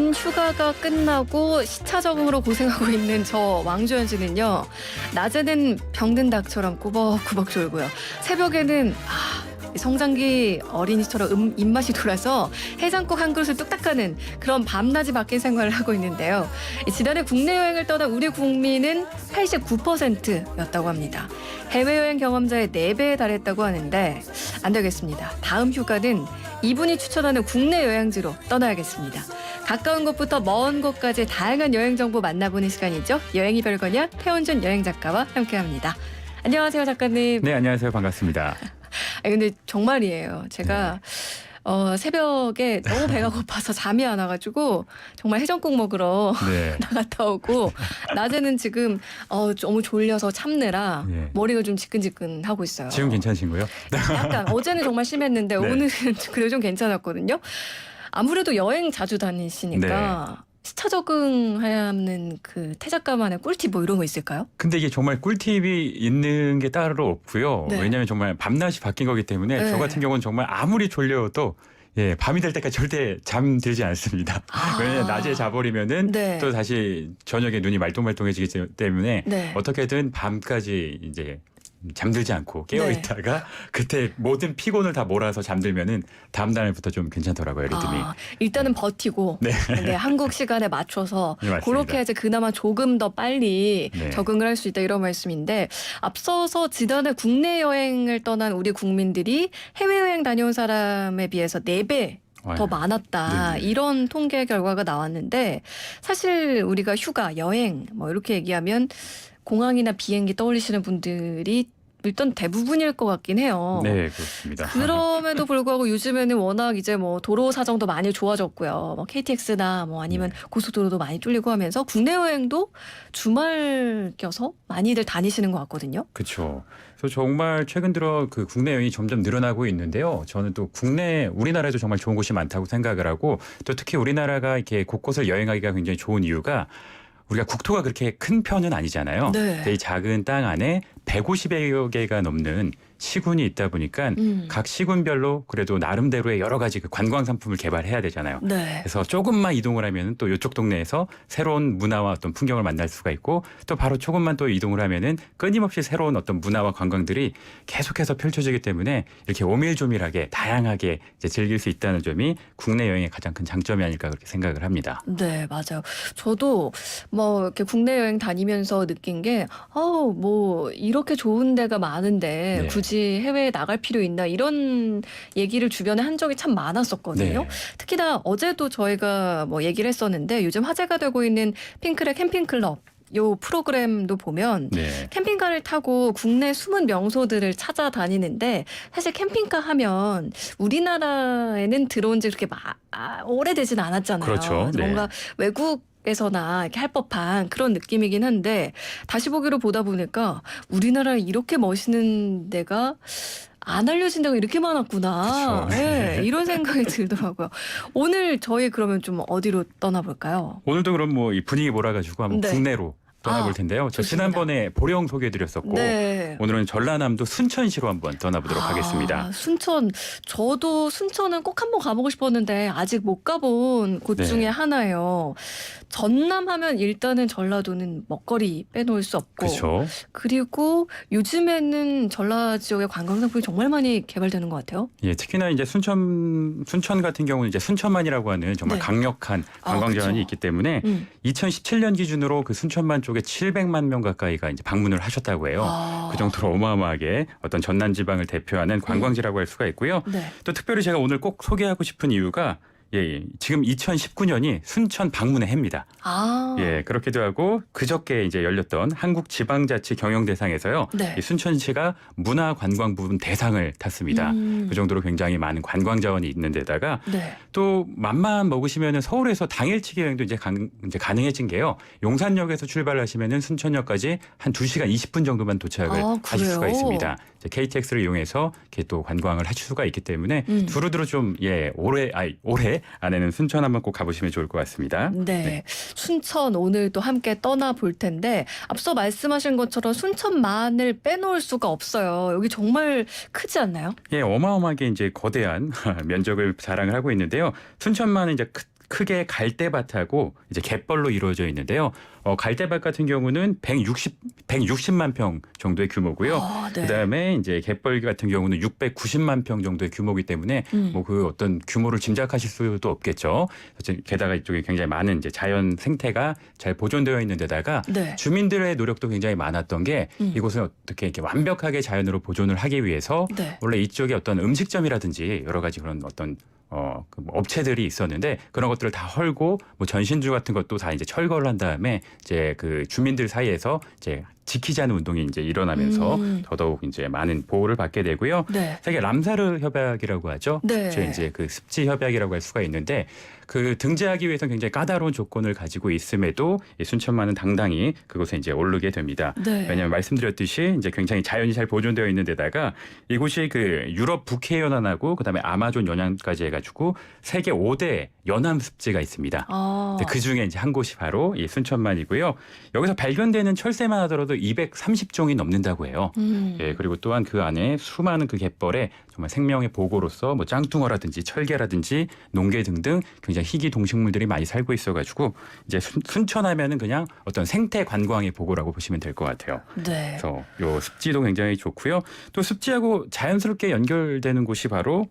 긴 휴가가 끝나고 시차 적응으로 고생하고 있는 저 왕주현 씨는요. 낮에는 병든 닭처럼 꾸벅꾸벅 졸고요. 새벽에는 성장기 어린이처럼 입맛이 돌아서 해장국 한 그릇을 뚝딱 가는 그런 밤낮이 바뀐 생활을 하고 있는데요. 지난해 국내 여행을 떠난 우리 국민은 89%였다고 합니다. 해외여행 경험자의 4배에 달했다고 하는데 안 되겠습니다. 다음 휴가는 이분이 추천하는 국내 여행지로 떠나야겠습니다. 가까운 곳부터 먼 곳까지 다양한 여행 정보 만나보는 시간이죠. 여행이 별거냐? 태원준 여행작가와 함께합니다. 안녕하세요, 작가님. 네, 안녕하세요. 반갑습니다. 근데 정말이에요. 제가 새벽에 너무 배가 고파서 잠이 안 와가지고 정말 해장국 먹으러 나갔다 오고 낮에는 지금 너무 졸려서 참느라 머리가 좀 지끈지끈하고 있어요. 지금 괜찮으신가요? 약간 어제는 정말 심했는데 오늘은 그래도 좀 괜찮았거든요. 아무래도 여행 자주 다니시니까 시차 적응하는 그 태작가만의 꿀팁 뭐 이런 거 있을까요? 근데 이게 정말 꿀팁이 있는 게 따로 없고요. 왜냐하면 정말 밤낮이 바뀐 거기 때문에 저 같은 경우는 정말 아무리 졸려도 밤이 될 때까지 절대 잠들지 않습니다. 왜냐하면 낮에 자버리면은 또 다시 저녁에 눈이 말똥말똥해지기 때문에 어떻게든 밤까지 이제 잠들지 않고 깨어 있다가 그때 모든 피곤을 다 몰아서 잠들면은 다음 날부터 좀 괜찮더라고요, 리듬이. 일단은 버티고 한국 시간에 맞춰서 그렇게 이제 그나마 조금 더 빨리 적응을 할 수 있다 이런 말씀인데 앞서서 지난해 국내 여행을 떠난 우리 국민들이 해외여행 다녀온 사람에 비해서 4배 더 많았다. 이런 통계 결과가 나왔는데 사실 우리가 휴가, 여행 뭐 이렇게 얘기하면 공항이나 비행기 떠올리시는 분들이 일단 대부분일 것 같긴 해요. 네, 그렇습니다. 그럼에도 불구하고 요즘에는 워낙 이제 뭐 도로 사정도 많이 좋아졌고요. 뭐 KTX나 뭐 아니면 고속도로도 많이 뚫리고 하면서 국내 여행도 주말 껴서 많이들 다니시는 것 같거든요. 그렇죠. 그래서 정말 최근 들어 그 국내 여행이 점점 늘어나고 있는데요. 저는 또 우리나라에도 정말 좋은 곳이 많다고 생각을 하고 또 특히 우리나라가 이렇게 곳곳을 여행하기가 굉장히 좋은 이유가 우리가 국토가 그렇게 큰 편은 아니잖아요. 이 작은 땅 안에 150여 개가 넘는 시군이 있다 보니까 각 시군별로 그래도 나름대로의 여러 가지 그 관광 상품을 개발해야 되잖아요. 그래서 조금만 이동을 하면은 또 이쪽 동네에서 새로운 문화와 어떤 풍경을 만날 수가 있고 또 바로 조금만 또 이동을 하면은 끊임없이 새로운 어떤 문화와 관광들이 계속해서 펼쳐지기 때문에 이렇게 오밀조밀하게 다양하게 이제 즐길 수 있다는 점이 국내 여행의 가장 큰 장점이 아닐까 그렇게 생각을 합니다. 네, 맞아요. 저도 뭐 이렇게 국내 여행 다니면서 느낀 게 뭐 이렇게 좋은 데가 많은데 굳이 해외에 나갈 필요 있나 이런 얘기를 주변에 한 적이 참 많았었거든요. 특히나 어제도 저희가 뭐 얘기를 했었는데 요즘 화제가 되고 있는 핑클의 캠핑클럽 요 프로그램도 보면 캠핑카를 타고 국내 숨은 명소들을 찾아다니는데 사실 캠핑카 하면 우리나라에는 들어온 지 그렇게 오래되진 않았잖아요. 그렇죠. 뭔가 외국에서나 이렇게 할 법한 그런 느낌이긴 한데 다시 보기로 보다 보니까 우리나라에 이렇게 멋있는 데가 안 알려진 데가 이렇게 많았구나. 이런 생각이 들더라고요. 오늘 저희 그러면 좀 어디로 떠나볼까요? 오늘도 그럼 뭐 이 분위기 몰아가지고 한번 국내로 떠나볼 텐데요. 저 지난번에 보령 소개해드렸었고 오늘은 전라남도 순천시로 한번 떠나보도록 하겠습니다. 순천. 저도 순천은 꼭 한번 가보고 싶었는데 아직 못 가본 곳 중에 하나예요. 전남하면 일단은 전라도는 먹거리 빼놓을 수 없고 그리고 요즘에는 전라 지역의 관광 상품이 정말 많이 개발되는 것 같아요. 특히나 이제 순천 같은 경우는 이제 순천만이라고 하는 정말 강력한 관광 자원이 있기 때문에 2017년 기준으로 그 순천만 쪽에 700만 명 가까이가 이제 방문을 하셨다고 해요. 그 정도로 어마어마하게 어떤 전남 지방을 대표하는 관광지라고 할 수가 있고요. 또 특별히 제가 오늘 꼭 소개하고 싶은 이유가 지금 2019년이 순천 방문의 해입니다. 그렇기도 하고 그저께 이제 열렸던 한국지방자치경영대상에서요. 이 순천시가 문화관광 부분 대상을 탔습니다. 그 정도로 굉장히 많은 관광 자원이 있는 데다가 또 맘만 먹으시면은 서울에서 당일치기 여행도 이제 가능해진 게요. 용산역에서 출발하시면은 순천역까지 한 2시간 20분 정도만 도착을 하실 수가 있습니다. KTX를 이용해서 이렇게 또 관광을 하실 수가 있기 때문에 두루두루 좀 올해 안에는 순천 한번 꼭 가보시면 좋을 것 같습니다. 순천 오늘 또 함께 떠나볼 텐데 앞서 말씀하신 것처럼 순천만을 빼놓을 수가 없어요. 여기 정말 크지 않나요? 어마어마하게 이제 거대한 면적을 자랑을 하고 있는데요. 순천만은 이제 크게 갈대밭하고 이제 갯벌로 이루어져 있는데요. 갈대밭 같은 경우는 160만 평 정도의 규모고요. 네. 그다음에 이제 갯벌 같은 경우는 690만 평 정도의 규모이기 때문에 뭐 그 어떤 규모를 짐작하실 수도 없겠죠. 게다가 이쪽에 굉장히 많은 이제 자연 생태가 잘 보존되어 있는 데다가 네. 주민들의 노력도 굉장히 많았던 게 이곳을 어떻게 이렇게 완벽하게 자연으로 보존을 하기 위해서 네. 원래 이쪽에 어떤 음식점이라든지 여러 가지 그런 어떤 그뭐 업체들이 있었는데 그런 것들을 다 헐고 뭐 전신주 같은 것도 다 이제 철거를 한 다음에 이제 그 주민들 사이에서 이제 지키자는 운동이 이제 일어나면서 더더욱 이제 많은 보호를 받게 되고요. 네. 세계 람사르 협약이라고 하죠. 네. 저 이제 그 습지 협약이라고 할 수가 있는데 그 등재하기 위해서는 굉장히 까다로운 조건을 가지고 있음에도 이 순천만은 당당히 그곳에 이제 오르게 됩니다. 네. 왜냐하면 말씀드렸듯이 이제 굉장히 자연이 잘 보존되어 있는 데다가 이곳이 그 유럽 북해 연안하고 그다음에 아마존 연안까지 해가지고 세계 5대 연안 습지가 있습니다. 그 중에 이제 한 곳이 바로 이 순천만이고요. 여기서 발견되는 철새만 하더라도 230종이 넘는다고 해요. 예, 그리고 또한 그 안에 수많은 그 갯벌에 정말 생명의 보고로서 뭐 짱뚱어라든지 철개라든지 농개 등등 굉장히 희귀 동식물들이 많이 살고 있어가지고 이제 순천하면은 그냥 어떤 생태 관광의 보고라고 보시면 될 것 같아요. 네. 그래서 요 습지도 굉장히 좋고요. 또 습지하고 자연스럽게 연결되는 곳이 바로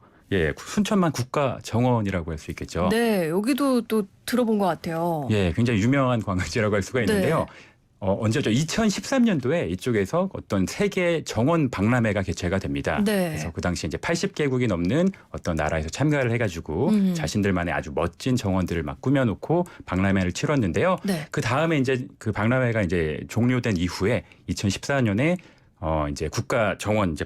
순천만 국가정원이라고 할 수 있겠죠. 네, 여기도 또 들어본 것 같아요. 예, 굉장히 유명한 관광지라고 할 수가 있는데요. 네. 언제죠? 2013년도에 이쪽에서 어떤 세계 정원 박람회가 개최가 됩니다. 네. 그래서 그 당시 이제 80개국이 넘는 어떤 나라에서 참가를 해가지고 자신들만의 아주 멋진 정원들을 막 꾸며놓고 박람회를 치렀는데요. 네. 그 다음에 이제 그 박람회가 이제 종료된 이후에 2014년에 이제 국가정원 이제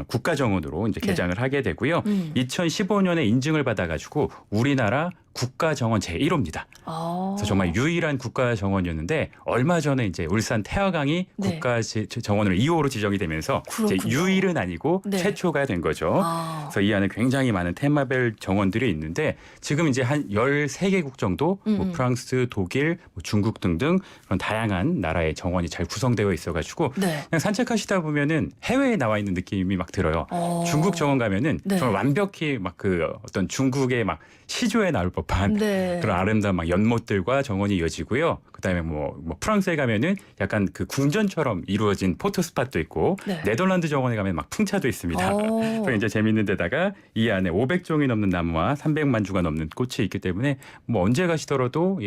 국가정원으로 이제 개장을 하게 되고요. 2015년에 인증을 받아가지고 우리나라 국가정원 제1호입니다. 그래서 정말 유일한 국가정원이었는데 얼마 전에 이제 울산 태화강이 네. 국가정원으로 2호로 지정이 되면서 이제 유일은 아니고 네. 최초가 된 거죠. 그래서 이 안에 굉장히 많은 테마별 정원들이 있는데 지금 이제 한 13개국 정도 뭐 프랑스, 독일, 뭐 중국 등등 그런 다양한 나라의 정원이 잘 구성되어 있어가지고 네. 그냥 산책하시다 보면은 해외에 나와 있는 느낌이 막 들어요. 중국 정원 가면은 네. 정말 완벽히 막 그 어떤 중국의 막 시조에 나올 법한 네. 그런 아름다운 막 연못들과 정원이 이어지고요. 그다음에 뭐 프랑스에 가면은 약간 그 궁전처럼 이루어진 포토 스팟도 있고 네. 네덜란드 정원에 가면 막 풍차도 있습니다. 그래서 이제 재밌는 데다가 이 안에 500종이 넘는 나무와 300만 주가 넘는 꽃이 있기 때문에 뭐 언제 가시더라도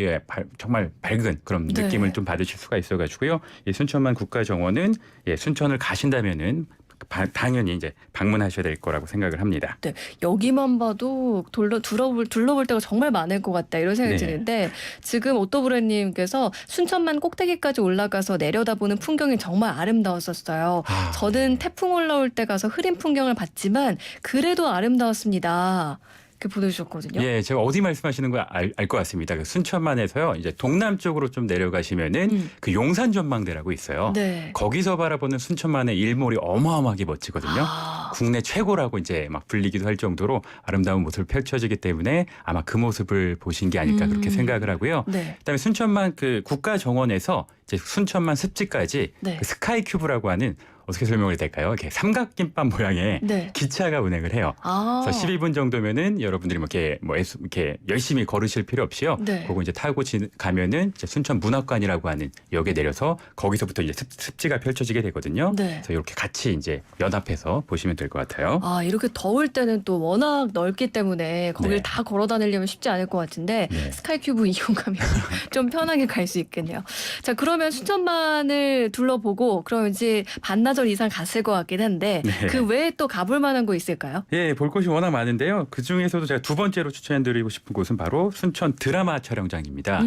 정말 밝은 그런 네. 느낌을 좀 받으실 수가 있어가지고요. 이 순천만 국가정원은 순천을 가신다면은 당연히 이제 방문하셔야 될 거라고 생각을 합니다. 네, 여기만 봐도 둘러볼 데가 정말 많을 것 같다 이런 생각이 네. 드는데 지금 오토브레님께서 순천만 꼭대기까지 올라가서 내려다보는 풍경이 정말 아름다웠었어요. 저는 태풍 올라올 때 가서 흐린 풍경을 봤지만 그래도 아름다웠습니다. 이렇게 보내주셨거든요. 예, 제가 어디 말씀하시는 거 알 것 같습니다. 그 순천만에서요, 이제 동남쪽으로 좀 내려가시면은 그 용산 전망대라고 있어요. 네. 거기서 바라보는 순천만의 일몰이 어마어마하게 멋지거든요. 국내 최고라고 이제 막 불리기도 할 정도로 아름다운 모습을 펼쳐지기 때문에 아마 그 모습을 보신 게 아닐까 그렇게 생각을 하고요. 네. 그다음에 순천만 그 국가정원에서 이제 순천만 습지까지 네. 그 스카이큐브라고 하는 어떻게 설명을 될까요? 이렇게 삼각김밥 모양의 네. 기차가 운행을 해요. 그래서 12분 정도면은 여러분들이 이렇게 열심히 걸으실 필요 없이요. 네. 그거 이제 타고 가면은 이제 순천 문학관이라고 하는 역에 내려서 거기서부터 이제 습지가 펼쳐지게 되거든요. 네. 그래서 이렇게 같이 이제 연합해서 보시면 될 것 같아요. 이렇게 더울 때는 또 워낙 넓기 때문에 거길 네. 다 걸어 다니려면 쉽지 않을 것 같은데 네. 스카이큐브 이용하면 좀 편하게 갈 수 있겠네요. 자, 그러면 순천만을 둘러보고 그럼 이제 반나절 이상 갔을 것 같긴 한데 네. 그 외에 또 가볼 만한 거 있을까요? 예, 볼 곳이 워낙 많은데요. 그 중에서도 제가 두 번째로 추천해드리고 싶은 곳은 바로 순천 드라마 촬영장입니다.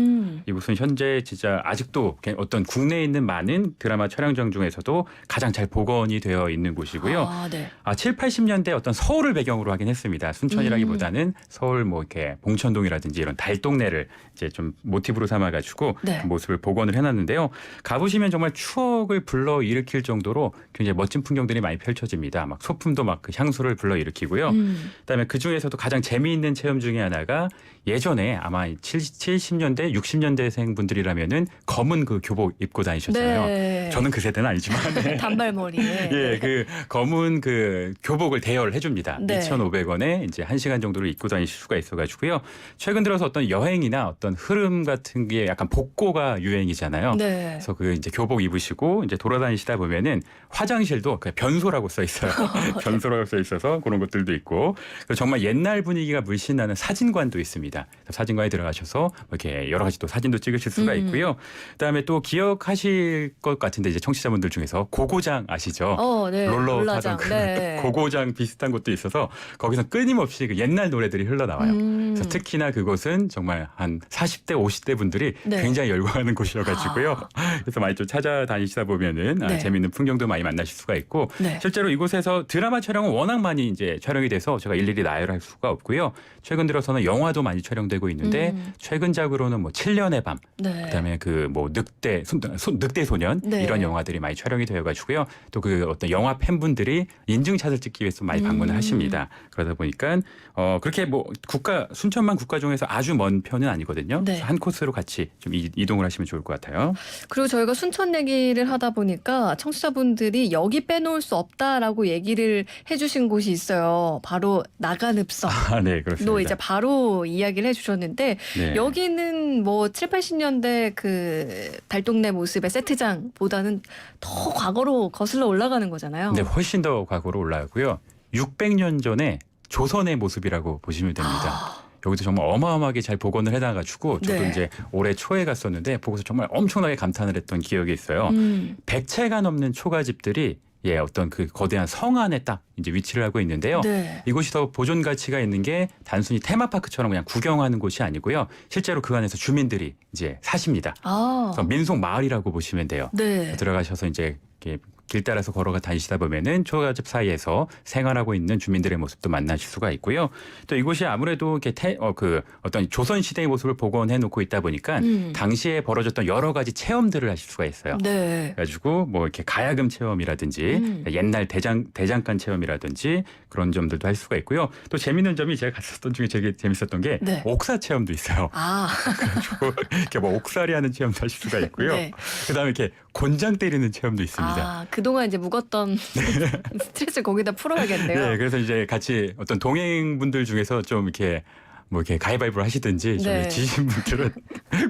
이곳은 현재 진짜 아직도 어떤 국내에 있는 많은 드라마 촬영장 중에서도 가장 잘 복원이 되어 있는 곳이고요. 네. 7, 80년대 어떤 서울을 배경으로 하긴 했습니다. 순천이라기보다는 서울 뭐 이렇게 봉천동이라든지 이런 달동네를 이제 좀 모티브로 삼아가지고 네. 그 모습을 복원을 해놨는데요. 가보시면 정말 추억을 불러일으킬 정도로 굉장히 멋진 풍경들이 많이 펼쳐집니다. 막 소품도 막 그 향수를 불러일으키고요. 그다음에 그 중에서도 가장 재미있는 체험 중에 하나가 예전에 아마 70년대, 60년대생 분들이라면은 검은 그 교복 입고 다니셨잖아요. 네. 저는 그 세대는 아니지만 단발머리. 예, 그 검은 그 교복을 대여를 해줍니다. 네. 2,500원에 이제 1시간 정도를 입고 다니실 수가 있어가지고요. 최근 들어서 어떤 여행이나 어떤 흐름 같은 게 약간 복고가 유행이잖아요. 네. 그래서 그 이제 교복 입으시고 이제 돌아다니시다 보면은 화장실도 그 변소라고 써 있어요. 변소라고 써 있어서 그런 것들도 있고 그리고 정말 옛날 분위기가 물씬 나는 사진관도 있습니다. 사진관에 들어가셔서 이렇게 여러 가지 또 사진도 찍으실 수가 있고요. 그다음에 또 기억하실 것 같은데 이제 청취자분들 중에서 고고장 아시죠? 네. 롤러 롤라장. 타던 그 네. 고고장 비슷한 곳도 있어서 거기서 끊임없이 그 옛날 노래들이 흘러나와요. 그래서 특히나 그곳은 정말 한 40대, 50대 분들이 네. 굉장히 열광하는 곳이어가지고요. 그래서 많이 좀 찾아다니시다 보면은 네. 재미있는 풍경도 많이 만나실 수가 있고 네. 실제로 이곳에서 드라마 촬영은 워낙 많이 이제 촬영이 돼서 제가 일일이 나열할 수가 없고요. 최근 들어서는 영화도 많이 촬영되고 있는데 최근작으로는 뭐 7년의 밤, 네. 그다음에 그 뭐 늑대 소년 네. 이런 영화들이 많이 촬영이 되어가지고요. 또 그 어떤 영화 팬분들이 인증샷을 찍기 위해서 많이 방문을 하십니다. 그러다 보니까 그렇게 뭐 순천만 국가정에서 아주 먼 편은 아니거든요. 네. 그래서 한 코스로 같이 좀 이동을 하시면 좋을 것 같아요. 그리고 저희가 순천 얘기를 하다 보니까 청취자분들이 여기 빼놓을 수 없다라고 얘기를 해주신 곳이 있어요. 바로 나간읍성. 아, 네, 그렇습니다. 또 이제 바로 이야기를 해주셨는데 네. 여기는 뭐 7, 80년대 그 달동네 모습의 세트장보다는 더 과거로 거슬러 올라가는 거잖아요. 네, 훨씬 더 과거로 올라가고요. 600년 전에 조선의 모습이라고 보시면 됩니다. 여기도 정말 어마어마하게 잘 복원을 해놔가지고 저도 네. 이제 올해 초에 갔었는데 보고서 정말 엄청나게 감탄을 했던 기억이 있어요. 100채가 넘는 초가집들이 어떤 그 거대한 성 안에 딱 이제 위치를 하고 있는데요. 네. 이곳이 더 보존 가치가 있는 게 단순히 테마파크처럼 그냥 구경하는 곳이 아니고요. 실제로 그 안에서 주민들이 이제 사십니다. 그래서 민속 마을이라고 보시면 돼요. 네. 들어가셔서 이제 이렇게 길 따라서 걸어가 다니시다 보면은 초가집 사이에서 생활하고 있는 주민들의 모습도 만나실 수가 있고요. 또 이곳이 아무래도 이렇게 어떤 조선 시대의 모습을 복원해 놓고 있다 보니까 당시에 벌어졌던 여러 가지 체험들을 하실 수가 있어요. 네. 그래가지고 뭐 이렇게 가야금 체험이라든지 옛날 대장간 체험이라든지 그런 점들도 할 수가 있고요. 또 재밌는 점이 제가 갔었던 중에 되게 재밌었던 게 네. 옥사 체험도 있어요. 그래가지고 이렇게 뭐 옥살이 하는 체험도 하실 수가 있고요. 네. 그다음에 이렇게 곤장 때리는 체험도 있습니다. 그동안 이제 묵었던 스트레스 거기다 풀어야겠네요. 네, 그래서 이제 같이 어떤 동행분들 중에서 좀 이렇게 뭐 이렇게 가위바위보를 하시든지 좀 네. 지신 분들은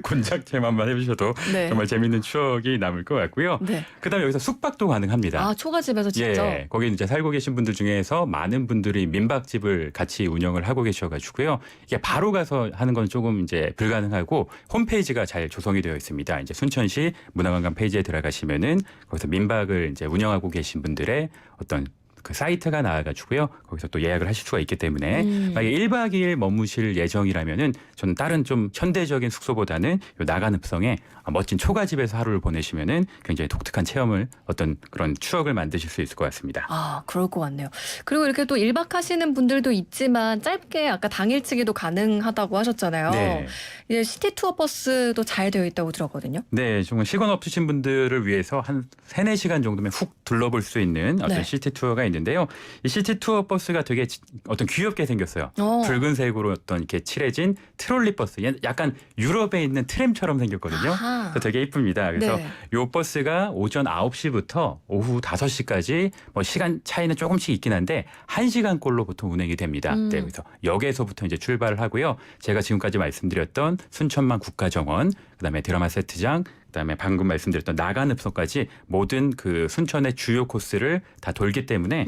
곤장 체험만 해주셔도 네. 정말 재밌는 추억이 남을 것 같고요. 네. 그다음에 여기서 숙박도 가능합니다. 초가집에서 직접. 거기 이제 살고 계신 분들 중에서 많은 분들이 민박집을 같이 운영을 하고 계셔가지고요. 이게 바로 가서 하는 건 조금 이제 불가능하고 홈페이지가 잘 조성이 되어 있습니다. 이제 순천시 문화관광 페이지에 들어가시면은 거기서 민박을 이제 운영하고 계신 분들의 어떤 그 사이트가 나와가지고요. 거기서 또 예약을 하실 수가 있기 때문에 만약에 1박 2일 머무실 예정이라면은 저는 다른 좀 현대적인 숙소보다는 요 나간읍성에 멋진 초가집에서 하루를 보내시면은 굉장히 독특한 체험을 어떤 그런 추억을 만드실 수 있을 것 같습니다. 그럴 것 같네요. 그리고 이렇게 또 1박 하시는 분들도 있지만 짧게 아까 당일치기도 가능하다고 하셨잖아요. 네. 이제 시티 투어 버스도 잘 되어 있다고 들었거든요. 네, 정말 시간 없으신 분들을 위해서 한 3-4시간 정도면 훅 둘러볼 수 있는 어떤 네. 시티 투어가 있는데요. 이 시티 투어 버스가 되게 어떤 귀엽게 생겼어요. 붉은색으로 어떤 이렇게 칠해진 트롤리 버스. 약간 유럽에 있는 트램처럼 생겼거든요. 그래서 되게 이쁩니다. 그래서 네. 이 버스가 오전 9시부터 오후 5시까지 뭐 시간 차이는 조금씩 있긴 한데 1시간꼴로 보통 운행이 됩니다. 네, 그래서 역에서부터 이제 출발을 하고요. 제가 지금까지 말씀드렸던 순천만 국가정원, 그다음에 드라마 세트장, 그다음에 방금 말씀드렸던 나간읍성까지 모든 그 순천의 주요 코스를 다 돌기 때문에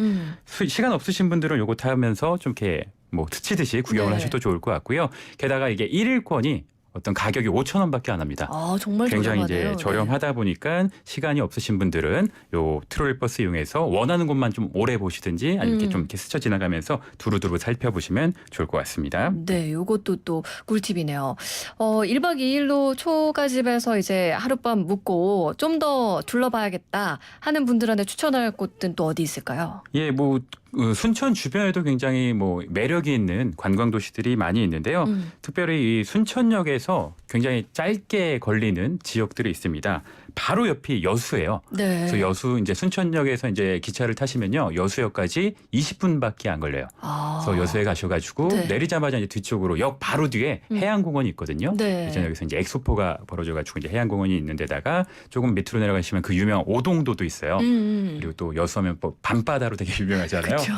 시간 없으신 분들은 요거 타면서 좀 이렇게 뭐 스치듯이 구경을 네. 하셔도 좋을 것 같고요. 게다가 이게 1일권이 어떤 가격이 5,000원밖에 안 합니다. 정말 굉장히 저렴하네요. 이제 저렴하다 보니까 시간이 없으신 분들은 요 트롤리버스 이용해서 원하는 곳만 좀 오래 보시든지 아니면 이렇게 좀 이렇게 스쳐 지나가면서 두루두루 살펴보시면 좋을 것 같습니다. 네, 요것도 또 꿀팁이네요. 1박 2일로 초가집에서 이제 하룻밤 묵고 좀 더 둘러봐야겠다 하는 분들한테 추천할 곳은 또 어디 있을까요? 예, 뭐 순천 주변에도 굉장히 뭐 매력이 있는 관광 도시들이 많이 있는데요. 특별히 이 순천역에서 굉장히 짧게 걸리는 지역들이 있습니다. 바로 옆이 여수예요. 네. 그래서 여수 이제 순천역에서 이제 기차를 타시면요, 여수역까지 20분밖에 안 걸려요. 그래서 여수에 가셔가지고 네. 내리자마자 이제 뒤쪽으로 역 바로 뒤에 해양공원이 있거든요. 네. 이제 여기서 이제 엑소포가 벌어져가지고 이제 해양공원이 있는 데다가 조금 밑으로 내려가시면 그 유명한 오동도도 있어요. 그리고 그리고 또 여수하면 뭐 밤바다로 되게 유명하잖아요. 그렇죠.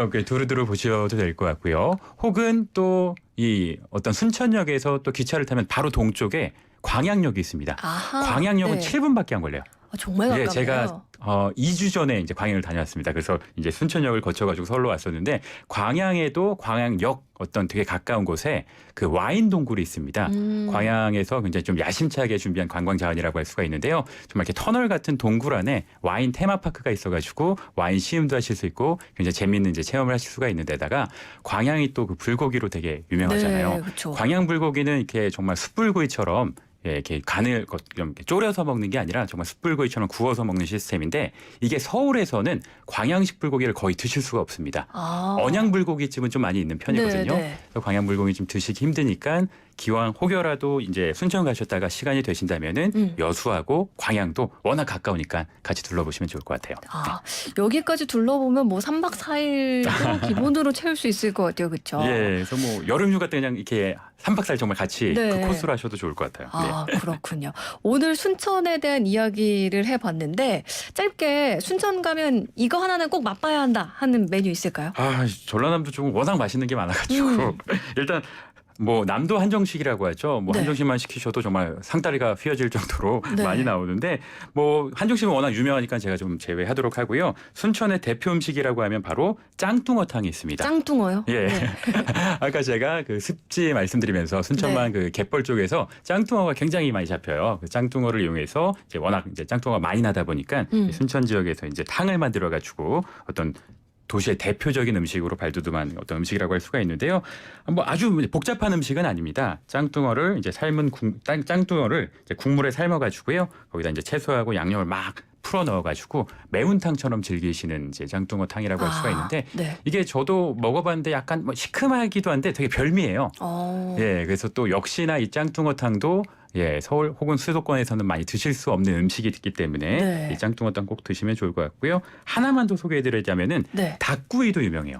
그래서 두루두루 보셔도 될 것 같고요. 혹은 또 이 어떤 순천역에서 또 기차를 타면 바로 동쪽에 광양역이 있습니다. 아하. 광양역은 네. 7분밖에 안 걸려요. 정말 가깝네요. 예, 제가 2주 전에 이제 광양을 다녀왔습니다. 그래서 이제 순천역을 거쳐가지고 서울로 왔었는데, 광양에도 광양역 어떤 되게 가까운 곳에 그 와인 동굴이 있습니다. 광양에서 굉장히 좀 야심차게 준비한 관광 자원이라고 할 수가 있는데요. 정말 이렇게 터널 같은 동굴 안에 와인 테마파크가 있어가지고 와인 시음도 하실 수 있고 굉장히 재미있는 이제 체험을 하실 수가 있는 데다가, 광양이 또 그 불고기로 되게 유명하잖아요. 네, 그렇죠. 광양 불고기는 이렇게 정말 숯불구이처럼 이렇게 간을 이렇게 졸여서 먹는 게 아니라 정말 숯불구이처럼 구워서 먹는 시스템인데, 이게 서울에서는 광양식 불고기를 거의 드실 수가 없습니다. 언양 불고기집은 좀 많이 있는 편이거든요. 네. 그래서 광양 불고기 좀 드시기 힘드니까 기왕 혹여라도 이제 순천 가셨다가 시간이 되신다면은 여수하고 광양도 워낙 가까우니까 같이 둘러보시면 좋을 것 같아요. 여기까지 둘러보면 뭐 3박 4일도 기본으로 채울 수 있을 것 같아요. 그렇죠? 예, 그래서 뭐 여름휴가 때 그냥 이렇게 3박 4일 정말 같이 네. 그 코스로 하셔도 좋을 것 같아요. 그렇군요. 오늘 순천에 대한 이야기를 해봤는데, 짧게 순천 가면 이거 하나는 꼭 맛봐야 한다 하는 메뉴 있을까요? 전라남도 쪽은 워낙 맛있는 게 많아가지고 일단 뭐 남도 한정식이라고 하죠. 뭐 네. 한정식만 시키셔도 정말 상다리가 휘어질 정도로 네. 많이 나오는데, 뭐 한정식은 워낙 유명하니까 제가 좀 제외하도록 하고요. 순천의 대표 음식이라고 하면 바로 짱뚱어탕이 있습니다. 짱뚱어요? 예. 네. 아까 제가 그 습지 말씀드리면서 순천만 그 갯벌 쪽에서 짱뚱어가 굉장히 많이 잡혀요. 그 짱뚱어를 이용해서 이제 워낙 이제 짱뚱어가 많이 나다 보니까 순천 지역에서 이제 탕을 만들어 가지고 어떤 도시의 대표적인 음식으로 발돋움한 어떤 음식이라고 할 수가 있는데요. 뭐 아주 복잡한 음식은 아닙니다. 짱뚱어를 이제 짱뚱어를 이제 국물에 삶아가지고요. 거기다 이제 채소하고 양념을 막 풀어 넣어가지고 매운탕처럼 즐기시는 이제 짱뚱어탕이라고 할 수가 있는데, 네. 이게 저도 먹어봤는데 약간 뭐 시큼하기도 한데 되게 별미예요. 예, 그래서 또 역시나 이 짱뚱어탕도 서울 혹은 수도권에서는 많이 드실 수 없는 음식이기 때문에 네. 이 짱뚱어탕 꼭 드시면 좋을 것 같고요. 하나만 더 소개해드리자면은 네. 닭구이도 유명해요.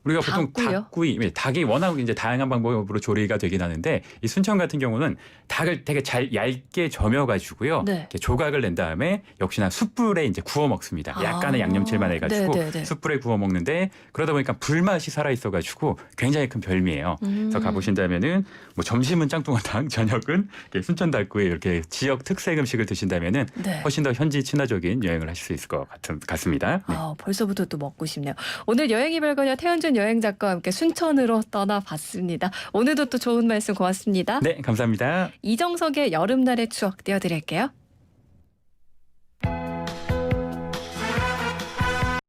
우리가 보통 닭구이요? 닭구이, 닭이 워낙 이제 다양한 방법으로 조리가 되긴 하는데, 이 순천 같은 경우는 닭을 되게 잘 얇게 점여가지고요. 네. 이렇게 조각을 낸 다음에 역시나 숯불에 이제 구워 먹습니다. 약간의 양념칠만 해가지고 네네네. 숯불에 구워 먹는데, 그러다 보니까 불맛이 살아 있어가지고 굉장히 큰 별미예요. 그래서 가보신다면은 뭐 점심은 짱뚱어탕, 저녁은 이렇게 순천 닭구이, 이렇게 지역 특색 음식을 드신다면은 네. 훨씬 더 현지 친화적인 여행을 하실 수 있을 것 같습니다. 네. 벌써부터 또 먹고 싶네요. 오늘 여행이 별거냐 태현준 여행 작가와 함께 순천으로 떠나봤습니다. 오늘도 또 좋은 말씀 고맙습니다. 네, 감사합니다. 이정석의 여름날의 추억 띄워드릴게요.